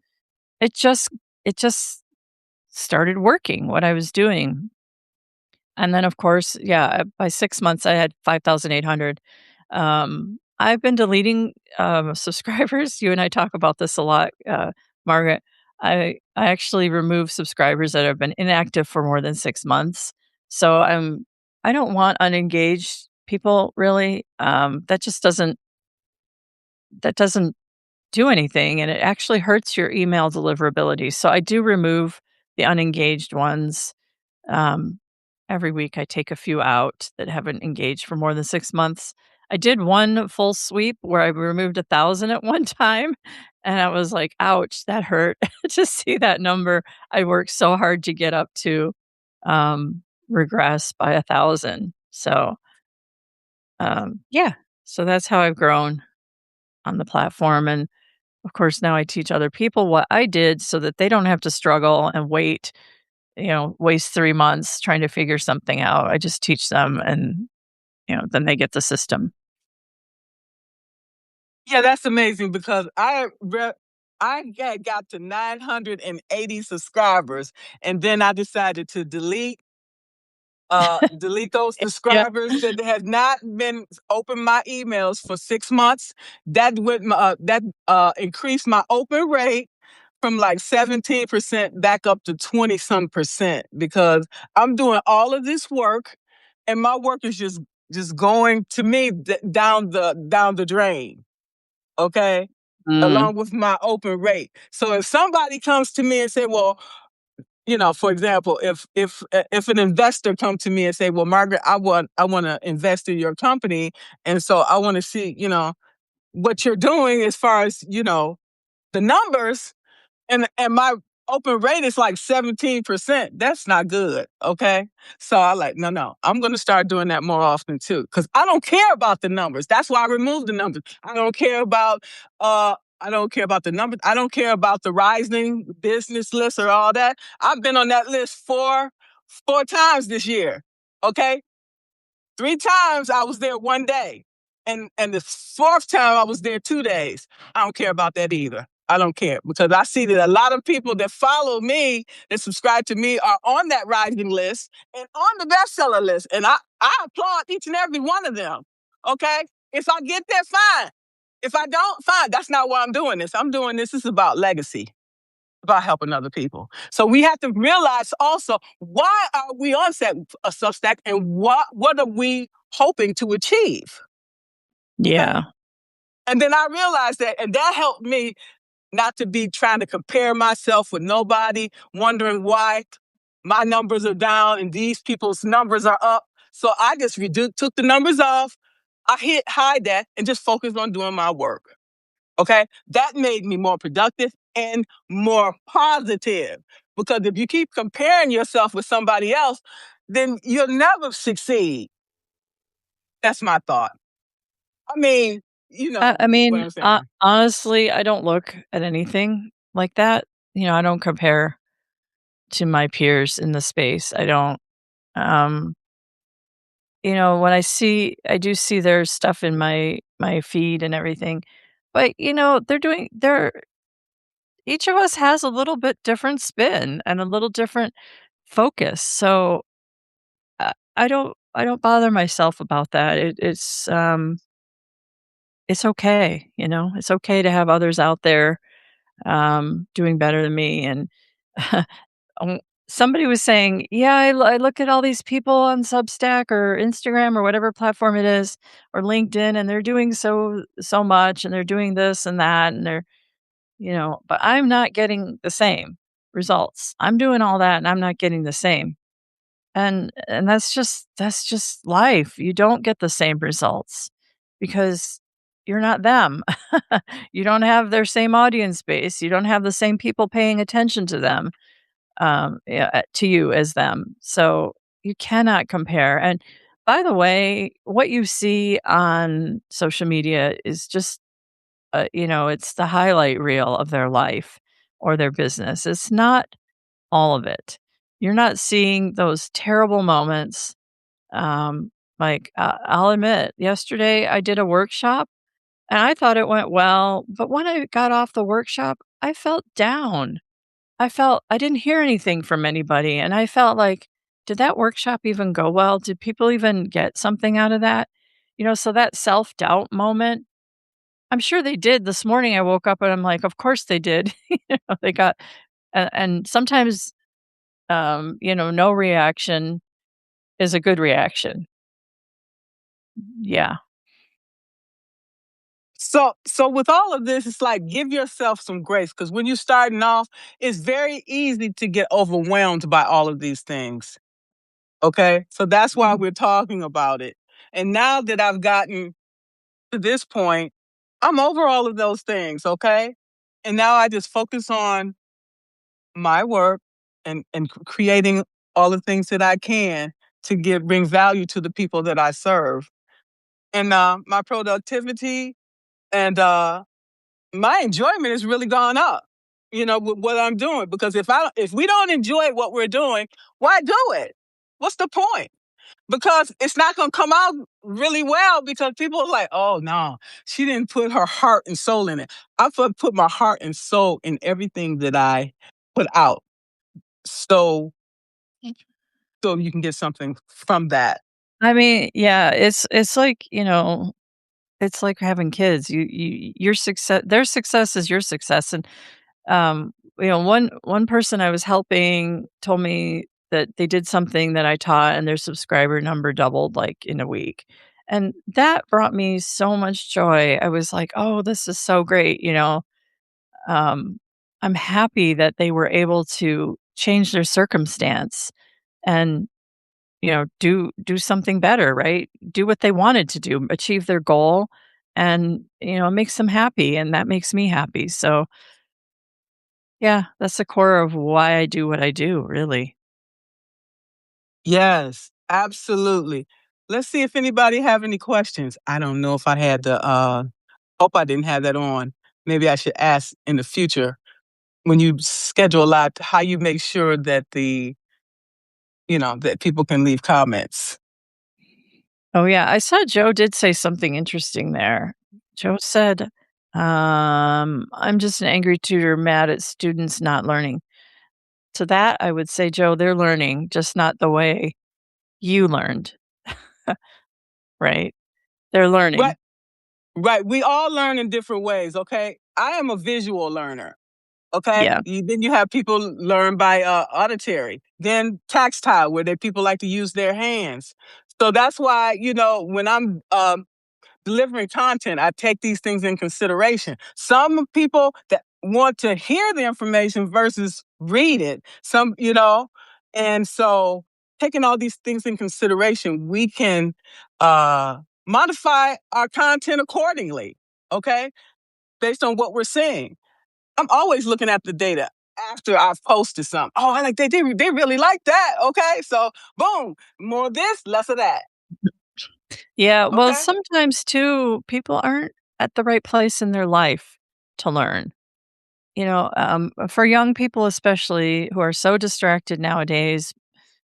[SPEAKER 2] It just it just started working what I was doing. And then, of course, yeah, by 6 months, I had 5,800. I've been deleting, subscribers. You and I talk about this a lot, Margaret. I actually remove subscribers that have been inactive for more than 6 months. So, I don't want unengaged people really. That doesn't do anything, and it actually hurts your email deliverability. So, I do remove the unengaged ones. Um, every week I take a few out that haven't engaged for more than 6 months. I did one full sweep where I removed 1,000 at one time, and I was like, "Ouch, that hurt." To see that number I worked so hard to get up to, regress by 1,000. So, yeah. So that's how I've grown on the platform, and, of course, now I teach other people what I did so that they don't have to struggle and waste 3 months trying to figure something out. I just teach them and, then they get the system.
[SPEAKER 1] Yeah, that's amazing because I got to 980 subscribers, and then I decided to delete those
[SPEAKER 2] Yeah.
[SPEAKER 1] subscribers that have not been open my emails for 6 months. That increased my open rate from like 17% back up to 20 some percent because I'm doing all of this work, and my work is just going to me down the drain. Okay,
[SPEAKER 2] Mm.
[SPEAKER 1] along with my open rate. So if somebody comes to me and say, well, for example, if an investor come to me and say, well, Margaret, I want to invest in your company, and so I want to see, what you're doing as far as, the numbers, and my open rate is like 17%. That's not good. Okay. So I like, no, I'm gonna start doing that more often too. Cause I don't care about the numbers. That's why I removed the numbers. I don't care about the numbers. I don't care about the rising business list or all that. I've been on that list four times this year. Okay. 3 times I was there one day. And the fourth time I was there 2 days. I don't care about that either. I don't care because I see that a lot of people that follow me, that subscribe to me, are on that rising list and on the bestseller list. And I applaud each and every one of them. Okay? If I get there, fine. If I don't, fine. That's not why I'm doing this. I'm doing this. This is about legacy, about helping other people. So we have to realize also, why are we on Substack, and what are we hoping to achieve? Okay.
[SPEAKER 2] Yeah.
[SPEAKER 1] And then I realized that, and that helped me not to be trying to compare myself with nobody, wondering why my numbers are down and these people's numbers are up. So I just took the numbers off. I hide that and just focused on doing my work. Okay. That made me more productive and more positive. Because if you keep comparing yourself with somebody else, then you'll never succeed. That's my thought. I mean, you
[SPEAKER 2] I
[SPEAKER 1] know
[SPEAKER 2] I
[SPEAKER 1] what
[SPEAKER 2] mean,
[SPEAKER 1] I'm saying.
[SPEAKER 2] honestly, I don't look at anything like that. I don't compare to my peers in the space. I don't, um, when I do see their stuff in my feed and everything, but, they're each of us has a little bit different spin and a little different focus. So, I don't bother myself about that. It's okay, It's okay to have others out there, doing better than me, and um, somebody was saying, "Yeah, I look at all these people on Substack or Instagram or whatever platform it is, or LinkedIn, and they're doing so much, and they're doing this and that, and but I'm not getting the same results. I'm doing all that, and I'm not getting the same." And that's just life. You don't get the same results because you're not them. You don't have their same audience base. You don't have the same people paying attention to them, yeah, to you as them. So you cannot compare. And by the way, what you see on social media is just, it's the highlight reel of their life or their business. It's not all of it. You're not seeing those terrible moments. Um, I'll admit, yesterday I did a workshop and I thought it went well, but when I got off the workshop, I felt down. I didn't hear anything from anybody, and I felt like, "Did that workshop even go well? Did people even get something out of that?" So that self-doubt moment, I'm sure they did. This morning I woke up and I'm like, "Of course they did." They got and sometimes, no reaction is a good reaction. Yeah.
[SPEAKER 1] So with all of this, it's like give yourself some grace because when you're starting off, it's very easy to get overwhelmed by all of these things. Okay. So that's why
[SPEAKER 2] Mhm.
[SPEAKER 1] we're talking about it. And now that I've gotten to this point, I'm over all of those things. Okay. And now I just focus on my work and creating all the things that I can to bring value to the people that I serve. And my productivity and my enjoyment has really gone up, with what I'm doing. Because if we don't enjoy what we're doing, why do it? What's the point? Because it's not going to come out really well because people are like, oh no, she didn't put her heart and soul in it. I put my heart and soul in everything that I put out. So so you can get something from that.
[SPEAKER 2] I mean, yeah, it's like, it's like having kids. Your success their success is your success, and, one person I was helping told me that they did something that I taught, and their subscriber number doubled, like, in a week, and that brought me so much joy. I was like, "Oh, this is so great," Um, I'm happy that they were able to change their circumstance and do something better, right? Do what they wanted to do, achieve their goal, and, it makes them happy, and that makes me happy. So, yeah, that's the core of why I do what I do, really.
[SPEAKER 1] Yes, absolutely. Let's see if anybody have any questions. I don't know if I had the hope I didn't have that on. Maybe I should ask in the future when you schedule a lot how you make sure that that people can leave comments.
[SPEAKER 2] Oh, yeah, I saw Joe did say something interesting there. Joe said, "I'm just an angry tutor mad at students not learning." To that, I would say, "Joe, they're learning, just not the way you learned." Right? They're
[SPEAKER 1] Right,
[SPEAKER 2] learning.
[SPEAKER 1] right. We all learn in different ways, okay? I am a visual learner. Okay.
[SPEAKER 2] Yeah.
[SPEAKER 1] Then you have people learn by auditory, then tactile, where people like to use their hands. So that's why, when I'm delivering content, I take these things in consideration. Some people that want to hear the information versus read it, and so taking all these things in consideration, we can uh, modify our content accordingly, okay, based on what we're seeing. I'm always looking at the data after I've posted something. Oh, I like they really like that. Okay, so boom, more of this, less of that.
[SPEAKER 2] Yeah, well,
[SPEAKER 1] Okay.
[SPEAKER 2] sometimes too, people aren't at the right place in their life to learn. For young people, especially who are so distracted nowadays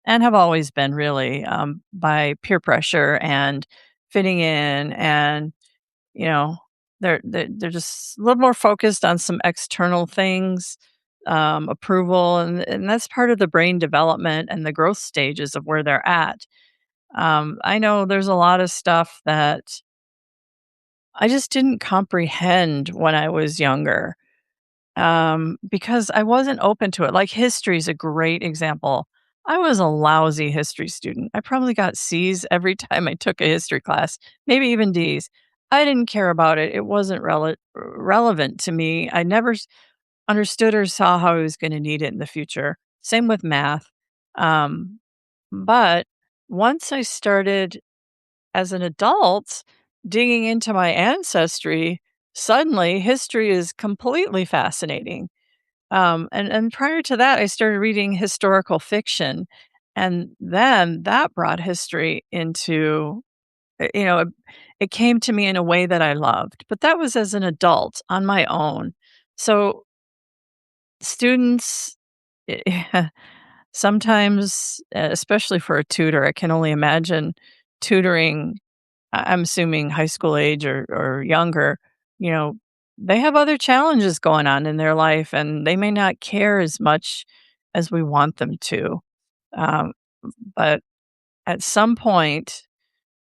[SPEAKER 2] and have always been really by peer pressure and fitting in, and you know, they're just a little more focused on some external things, approval, and that's part of the brain development and the growth stages of where they're at. I know there's a lot of stuff that I just didn't comprehend when I was younger, because I wasn't open to it. Like history is a great example. I was a lousy history student. I probably got C's every time I took a history class, maybe even D's. I didn't care about it. It wasn't relevant to me. I never understood or saw how I was going to need it in the future. Same with math. Um, but once I started as an adult, digging into my ancestry, suddenly history is completely fascinating. And prior to that, I started reading historical fiction, and then that brought history into, it, it came to me in a way that I loved. But that was as an adult on my own. So students, Sometimes, especially for a tutor, I can only imagine tutoring. I'm assuming high school age or younger. You know, they have other challenges going on in their life, and they may not care as much as we want them to. Um, but at some point,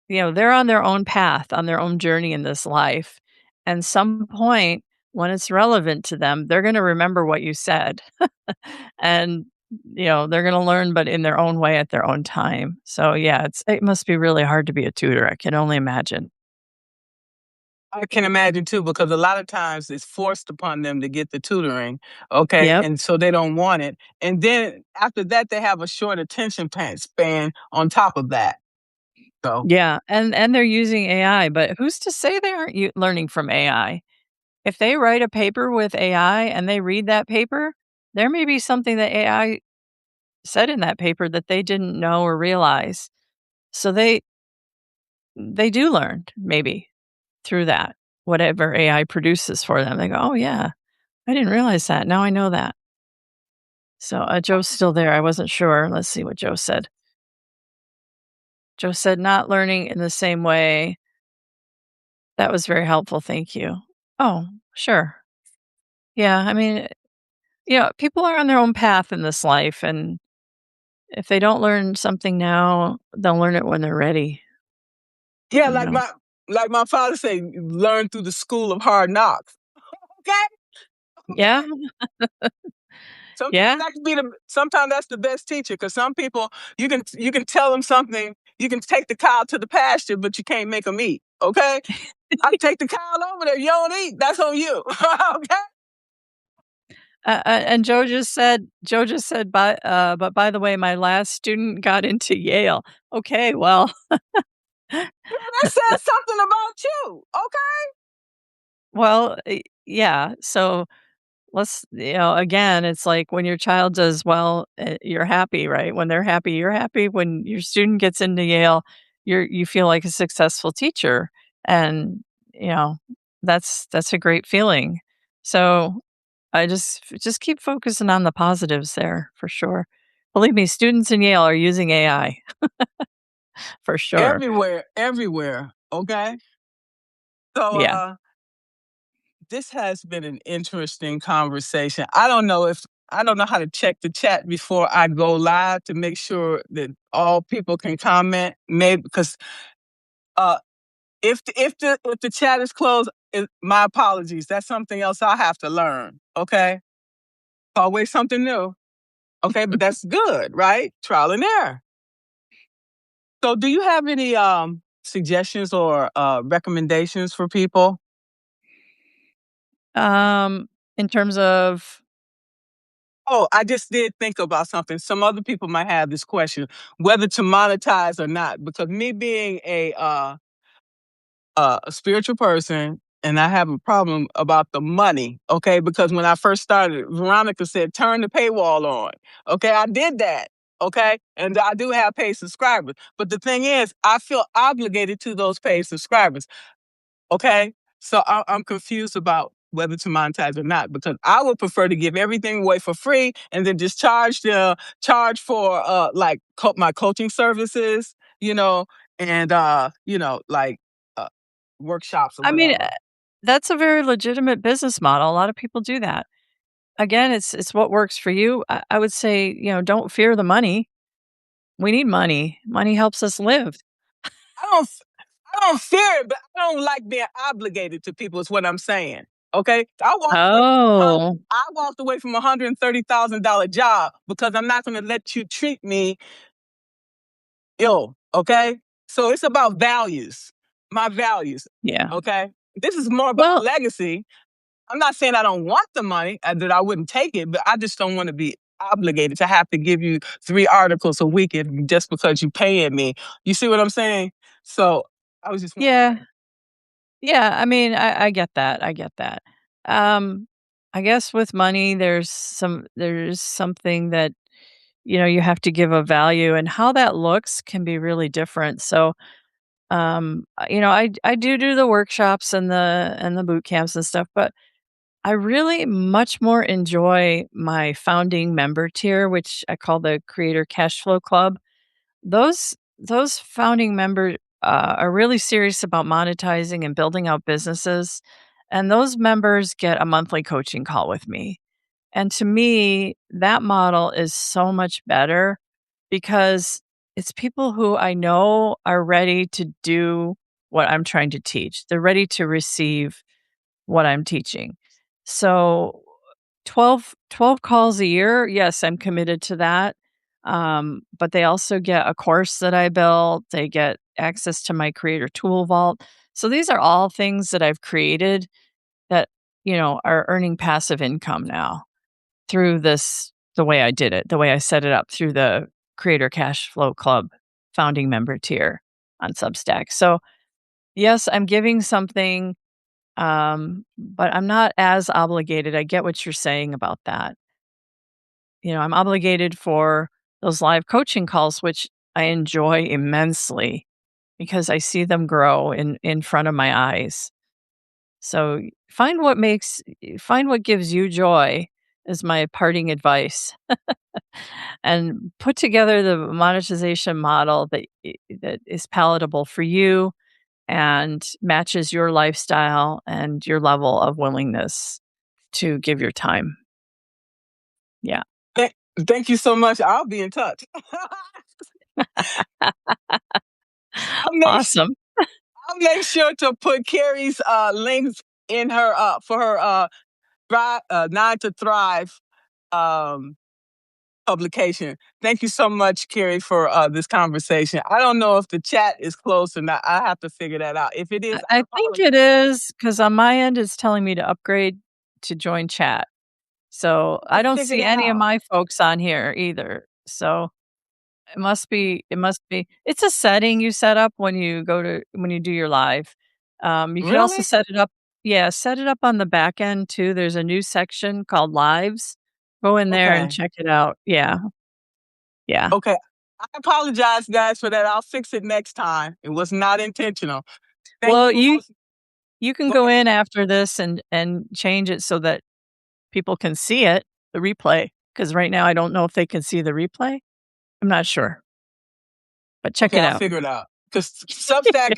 [SPEAKER 2] they're on their own path, on their own journey in this life. And some point when it's relevant to them, they're going to remember what you said. And they're going to learn, but in their own way at their own time. So yeah, it must be really hard to be a tutor. I can only imagine.
[SPEAKER 1] I can imagine too, because a lot of times it's forced upon them to get the tutoring, okay,
[SPEAKER 2] Yep.
[SPEAKER 1] and so they don't want it. And then after that, they have a short attention span on top of that. So
[SPEAKER 2] Yeah, and they're using AI, but who's to say they aren't learning from AI? If they write a paper with AI and they read that paper, there may be something that AI said in that paper that they didn't know or realize. So they do learn maybe through that, whatever AI produces for them. They go, "Oh yeah, I didn't realize that. Now I know that." So Joe's still there. I wasn't sure. Let's see what Joe said. Joe said, "Not learning in the same way. That was very helpful. Thank you." Oh, sure. Yeah, I mean, people are on their own path in this life, and if they don't learn something now, they'll learn it when they're ready.
[SPEAKER 1] yeah,
[SPEAKER 2] You know.
[SPEAKER 1] like my father say, learn through the school of hard knocks. Okay,
[SPEAKER 2] Yeah,
[SPEAKER 1] sometimes
[SPEAKER 2] yeah.
[SPEAKER 1] sometimes that's the best teacher, because some people you can tell them something, you can take the cow to the pasture, but you can't make them eat. Okay, I take the cow over there. You don't eat. That's on you. Okay.
[SPEAKER 2] And Joe just said, but by the way, my last student got into Yale. Okay, well,
[SPEAKER 1] That says something about you. Okay.
[SPEAKER 2] well, yeah. So again, it's like when your child does well, you're happy, right? When they're happy, you're happy. When your student gets into Yale, you feel like a successful teacher, and you know that's a great feeling. So I just keep focusing on the positives there for sure. Believe me, students in Yale are using AI for sure.
[SPEAKER 1] Everywhere, everywhere. Okay. So
[SPEAKER 2] Yeah.
[SPEAKER 1] this has been an interesting conversation. I don't know how to check the chat before I go live to make sure that all people can comment. Maybe because uh, if the chat is closed, my apologies. That's something else I have to learn. Okay, always something new. Okay, but that's good, right? Trial and error. So, do you have any suggestions or recommendations for people?
[SPEAKER 2] Um, in terms of
[SPEAKER 1] Oh, I just did think about something. Some other people might have this question, whether to monetize or not, because me being a spiritual person, and I have a problem about the money. Okay, because when I first started, Veronica said turn the paywall on. Okay, I did that. Okay, and I do have paid subscribers, but the thing is, I feel obligated to those paid subscribers. Okay. So I'm confused about whether to monetize or not, because I would prefer to give everything away for free and then just charge for like my coaching services, and like uh, workshops or
[SPEAKER 2] I mean,
[SPEAKER 1] whatever.
[SPEAKER 2] that's a very legitimate business model. A lot of people do that. Again, it's what works for you. I would say, don't fear the money. We need money. Money helps us live.
[SPEAKER 1] I don't I don't fear it, but I don't like being obligated to people. Is what I'm saying. Okay,
[SPEAKER 2] Oh,
[SPEAKER 1] I walked away from $130,000 job because I'm not going to let you treat me ill. Okay. So it's about values, my values.
[SPEAKER 2] yeah.
[SPEAKER 1] Okay. This is more about
[SPEAKER 2] Well,
[SPEAKER 1] legacy. I'm not saying I don't want the money and that I wouldn't take it, but I just don't want to be obligated to have to give you 3 articles a week just because you paying me. You see what I'm saying? So I was just
[SPEAKER 2] yeah. Yeah, I mean, I get that, I get that. Um, I guess with money, there's something that, you have to give a value, and how that looks can be really different. So, I do the workshops and the boot camps and stuff, but I really much more enjoy my founding member tier, which I call the Creator Cash Flow Club. Those founding members are really serious about monetizing and building out businesses, and those members get a monthly coaching call with me. And to me, that model is so much better because it's people who I know are ready to do what I'm trying to teach. They're ready to receive what I'm teaching. So 12 calls a year, yes, I'm committed to that. But they also get a course that I built. They get access to my creator tool vault. So these are all things that I've created that, are earning passive income now through the way I did it, the way I set it up through the Creator Cash Flow Club founding member tier on Substack. So yes, I'm giving something, but I'm not as obligated. I get what you're saying about that. I'm obligated for those live coaching calls, which I enjoy immensely because I see them grow in front of my eyes. So find what gives you joy is my parting advice, and put together the monetization model that is palatable for you and matches your lifestyle and your level of willingness to give your time. Yeah.
[SPEAKER 1] Thank, thank you so much. I'll be in touch. I'll make
[SPEAKER 2] Awesome.
[SPEAKER 1] I'll make sure to put Carrie's links in her for her 9 to Thrive um, publication. Thank you so much, Carrie, for this conversation. I don't know if the chat is closed or not. I have to figure that out. If it is, I
[SPEAKER 2] I think
[SPEAKER 1] apologize.
[SPEAKER 2] it is because on my end, it's telling me to upgrade to join chat. So I
[SPEAKER 1] I'll
[SPEAKER 2] don't
[SPEAKER 1] figure
[SPEAKER 2] see
[SPEAKER 1] that
[SPEAKER 2] any of
[SPEAKER 1] out.
[SPEAKER 2] my folks on here either. So it must be it's a setting you set up when you do your live. You could also
[SPEAKER 1] Really?
[SPEAKER 2] set it up. Yeah, set it up on the back end too. There's a new section called lives. Go in there and
[SPEAKER 1] Okay.
[SPEAKER 2] check it out. Yeah. Yeah.
[SPEAKER 1] Okay. I apologize, guys, for that. I'll fix it next time. It was not intentional. Thank
[SPEAKER 2] Well,
[SPEAKER 1] you all.
[SPEAKER 2] you can
[SPEAKER 1] Go
[SPEAKER 2] go
[SPEAKER 1] ahead.
[SPEAKER 2] in after this and change it so that people can see it, the replay. Because right now I don't know if they can see the replay. I'm not sure, but check
[SPEAKER 1] Okay,
[SPEAKER 2] it
[SPEAKER 1] I'll
[SPEAKER 2] out.
[SPEAKER 1] figure it out. Because Substack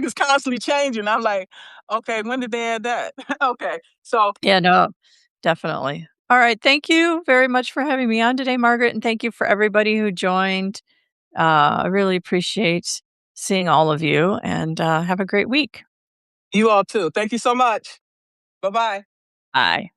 [SPEAKER 1] is constantly changing. I'm like, okay, when did they add that? Okay, so
[SPEAKER 2] Yeah, no, definitely. All right. Thank you very much for having me on today, Margaret. And thank you for everybody who joined. I really appreciate seeing all of you and have a great week.
[SPEAKER 1] you all too. Thank you so much. Bye bye.
[SPEAKER 2] Bye.